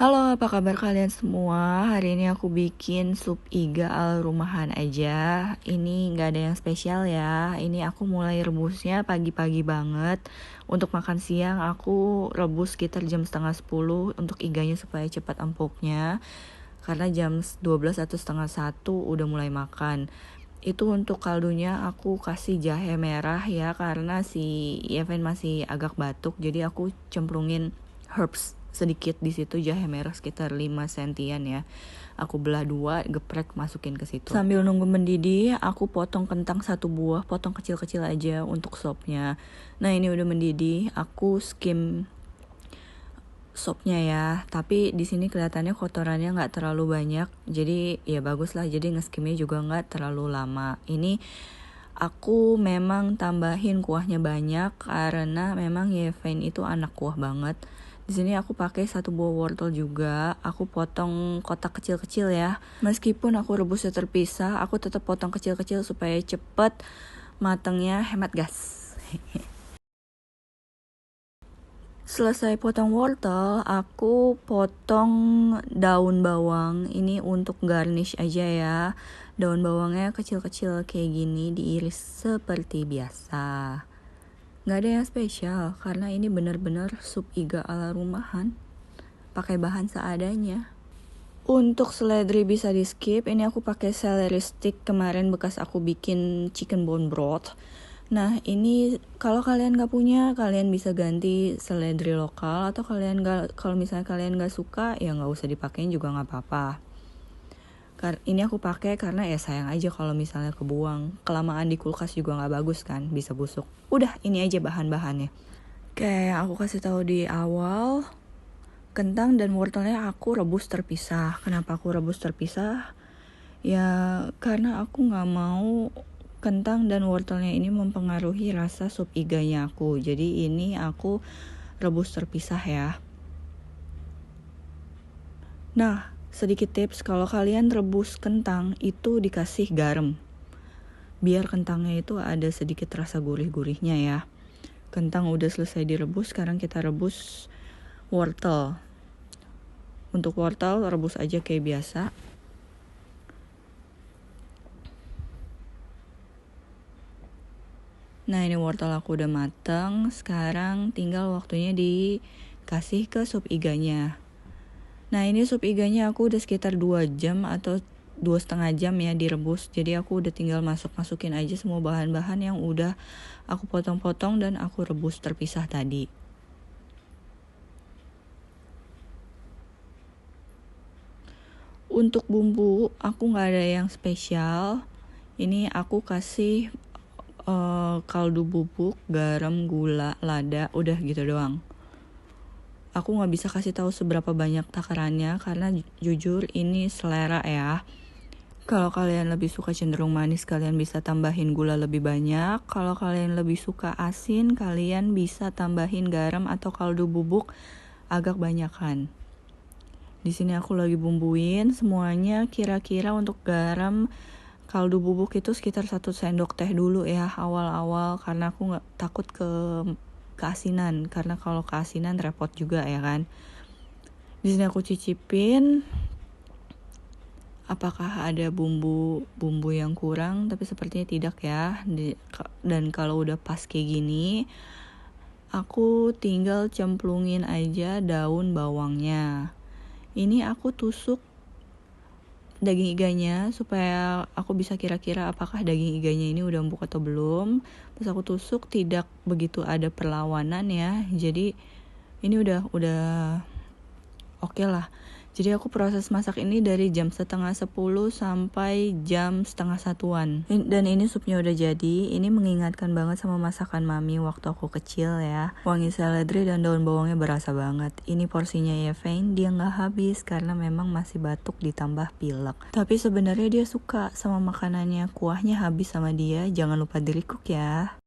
Halo, apa kabar kalian semua? Hari ini aku bikin sup iga ala rumahan aja. Ini nggak ada yang spesial ya. Ini aku mulai rebusnya pagi-pagi banget. Untuk makan siang aku rebus sekitar jam setengah 10 untuk iganya supaya cepat empuknya. Karena jam 12 atau setengah 1 udah mulai makan. Itu untuk kaldunya aku kasih jahe merah ya, karena si Yeven masih agak batuk, jadi aku cemplungin herbs sedikit di situ, jahe merah sekitar 5 sentian ya. Aku belah 2, geprek, masukin ke situ. Sambil nunggu mendidih, aku potong kentang 1 buah, potong kecil-kecil aja untuk sopnya. Nah, ini udah mendidih, aku skim sopnya ya, tapi di sini kelihatannya kotorannya nggak terlalu banyak, jadi ya bagus lah, jadi ngeskimnya juga nggak terlalu lama. Ini aku memang tambahin kuahnya banyak karena memang Yeven itu anak kuah banget. Di sini aku pakai 1 buah wortel juga, aku potong kotak kecil-kecil ya. Meskipun aku rebusnya terpisah, aku tetap potong kecil-kecil supaya cepet matangnya, hemat gas. Selesai potong wortel, aku potong daun bawang. Ini untuk garnish aja ya. Daun bawangnya kecil-kecil kayak gini, diiris seperti biasa. Gak ada yang spesial, karena ini benar-benar sup iga ala rumahan. Pakai bahan seadanya. Untuk seledri bisa di skip. Ini aku pakai celery stick kemarin bekas aku bikin chicken bone broth. Nah, ini kalau kalian gak punya, kalian bisa ganti seledri lokal, atau kalau misalnya kalian gak suka, ya gak usah dipakein juga gak apa-apa. Ini aku pakai karena ya sayang aja kalau misalnya kebuang. Kelamaan di kulkas juga gak bagus kan, bisa busuk. Udah, ini aja bahan-bahannya. Kayak aku kasih tahu di awal, kentang dan wortelnya aku rebus terpisah. Kenapa aku rebus terpisah? Ya karena aku gak mau kentang dan wortelnya ini mempengaruhi rasa sup iganya aku. Jadi ini aku rebus terpisah ya. Nah, sedikit tips, kalau kalian rebus kentang itu dikasih garam. Biar kentangnya itu ada sedikit rasa gurih-gurihnya ya. Kentang udah selesai direbus, sekarang kita rebus wortel. Untuk wortel rebus aja kayak biasa. Nah, ini wortel aku udah mateng. Sekarang tinggal waktunya dikasih ke sup iganya. Nah, ini sup iganya aku udah sekitar 2 jam atau 2,5 jam ya direbus. Jadi aku udah tinggal masukin aja semua bahan-bahan yang udah aku potong-potong dan aku rebus terpisah tadi. Untuk bumbu aku gak ada yang spesial. Ini aku kasih kaldu bubuk, garam, gula, lada, udah gitu doang. Aku gak bisa kasih tahu seberapa banyak takarannya karena jujur ini selera ya. Kalau kalian lebih suka cenderung manis, kalian bisa tambahin gula lebih banyak. Kalau kalian lebih suka asin, kalian bisa tambahin garam atau kaldu bubuk agak banyakan. Di sini aku lagi bumbuin semuanya, kira-kira untuk garam, kaldu bubuk itu sekitar 1 sendok teh dulu ya awal-awal, karena aku nggak takut keasinan, karena kalau keasinan repot juga ya kan. Di sini aku cicipin apakah ada bumbu yang kurang, tapi sepertinya tidak ya. Dan kalau udah pas kayak gini, aku tinggal cemplungin aja daun bawangnya. Ini aku tusuk daging iganya supaya aku bisa kira-kira apakah daging iganya ini udah empuk atau belum. Pas aku tusuk tidak begitu ada perlawanan ya. Jadi ini udah oke lah. Jadi aku proses masak ini dari jam 9:30 sampai jam 10:30-an. Dan ini supnya udah jadi. Ini mengingatkan banget sama masakan mami waktu aku kecil ya. Wangi seledri dan daun bawangnya berasa banget. Ini porsinya Yeven, dia gak habis karena memang masih batuk ditambah pilek. Tapi sebenarnya dia suka sama makanannya. Kuahnya habis sama dia. Jangan lupa di recook ya.